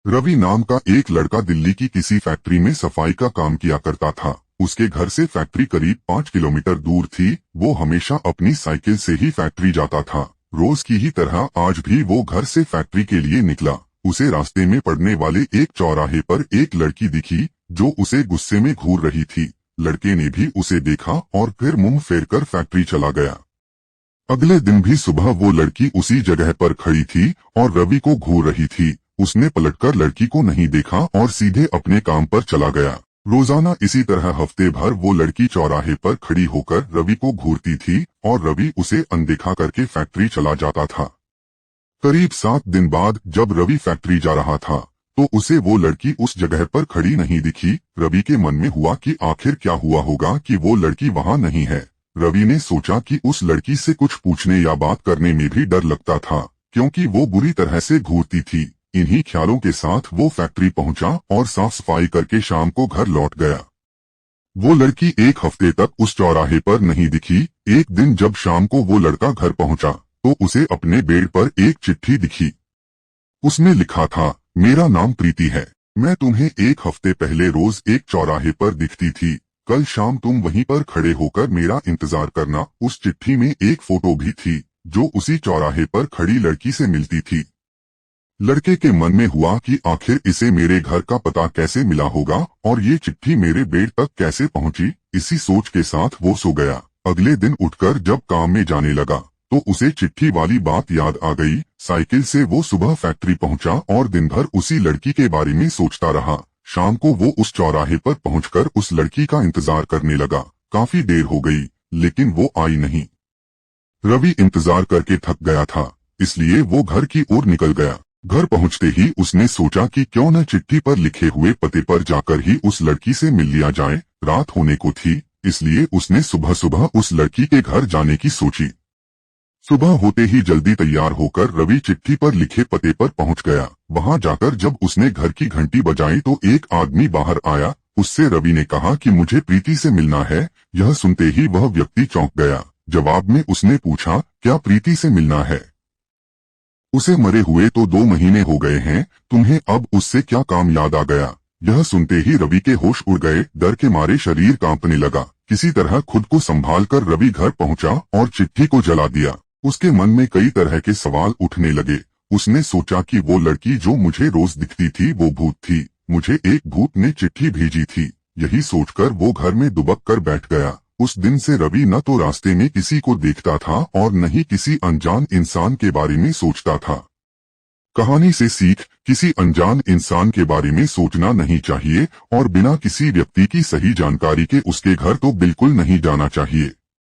रवि नाम का एक लड़का दिल्ली की किसी फैक्ट्री में सफाई का काम किया करता था। उसके घर से फैक्ट्री करीब 5 किलोमीटर दूर थी। वो हमेशा अपनी साइकिल से ही फैक्ट्री जाता था। रोज की ही तरह आज भी वो घर से फैक्ट्री के लिए निकला। उसे रास्ते में पड़ने वाले एक चौराहे पर एक लड़की दिखी जो उसे गुस्से में घूर रही थी। लड़के ने भी उसे देखा और फिर मुंह फेरकर फैक्ट्री चला गया। अगले दिन भी सुबह वो लड़की उसी जगह पर खड़ी थी और रवि को घूर रही थी। उसने पलटकर लड़की को नहीं देखा और सीधे अपने काम पर चला गया। रोजाना इसी तरह हफ्ते भर वो लड़की चौराहे पर खड़ी होकर रवि को घूरती थी और रवि उसे अनदेखा करके फैक्ट्री चला जाता था। करीब 7 दिन बाद जब रवि फैक्ट्री जा रहा था तो उसे वो लड़की उस जगह पर खड़ी नहीं दिखी। रवि के मन में हुआ कि आखिर क्या हुआ होगा कि वो लड़की वहां नहीं है। रवि ने सोचा कि उस लड़की से कुछ पूछने या बात करने में भी डर लगता था क्योंकि वो बुरी तरह से घूरती थी। इन्हीं ख्यालों के साथ वो फैक्ट्री पहुंचा और साफ सफाई करके शाम को घर लौट गया। वो लड़की एक हफ्ते तक उस चौराहे पर नहीं दिखी। एक दिन जब शाम को वो लड़का घर पहुंचा तो उसे अपने बेड पर एक चिट्ठी दिखी। उसमें लिखा था, मेरा नाम प्रीति है। मैं तुम्हें एक हफ्ते पहले रोज एक चौराहे पर दिखती थी। कल शाम तुम वहीं पर खड़े होकर मेरा इंतजार करना। उस चिट्ठी में एक फोटो भी थी जो उसी चौराहे पर खड़ी लड़की से मिलती थी। लड़के के मन में हुआ कि आखिर इसे मेरे घर का पता कैसे मिला होगा और ये चिट्ठी मेरे बेड तक कैसे पहुंची। इसी सोच के साथ वो सो गया। अगले दिन उठकर जब काम में जाने लगा तो उसे चिट्ठी वाली बात याद आ गई। साइकिल से वो सुबह फैक्ट्री पहुंचा और दिन भर उसी लड़की के बारे में सोचता रहा। शाम को वो उस चौराहे पर पहुंचकर उस लड़की का इंतजार करने लगा। काफी देर हो गई लेकिन वो आई नहीं। रवि इंतजार करके थक गया था, इसलिए वो घर की ओर निकल गया। घर पहुंचते ही उसने सोचा कि क्यों न चिट्ठी पर लिखे हुए पते पर जाकर ही उस लड़की से मिल लिया जाए। रात होने को थी, इसलिए उसने सुबह सुबह उस लड़की के घर जाने की सोची। सुबह होते ही जल्दी तैयार होकर रवि चिट्ठी पर लिखे पते पर पहुंच गया। वहां जाकर जब उसने घर की घंटी बजाई तो एक आदमी बाहर आया। उससे रवि ने कहा कि मुझे प्रीति से मिलना है। यह सुनते ही वह व्यक्ति चौंक गया। जवाब में उसने पूछा, क्या प्रीति से मिलना है? उसे मरे हुए तो 2 महीने हो गए हैं, तुम्हें अब उससे क्या काम याद आ गया? यह सुनते ही रवि के होश उड़ गए। डर के मारे शरीर कांपने लगा। किसी तरह खुद को संभालकर रवि घर पहुंचा और चिट्ठी को जला दिया। उसके मन में कई तरह के सवाल उठने लगे। उसने सोचा कि वो लड़की जो मुझे रोज दिखती थी वो भूत थी। मुझे एक भूत ने चिट्ठी भेजी थी। यही सोचकर वो घर में दुबक कर बैठ गया। उस दिन से रवि न तो रास्ते में किसी को देखता था और न ही किसी अनजान इंसान के बारे में सोचता था। कहानी से सीख, किसी अनजान इंसान के बारे में सोचना नहीं चाहिए और बिना किसी व्यक्ति की सही जानकारी के उसके घर तो बिल्कुल नहीं जाना चाहिए।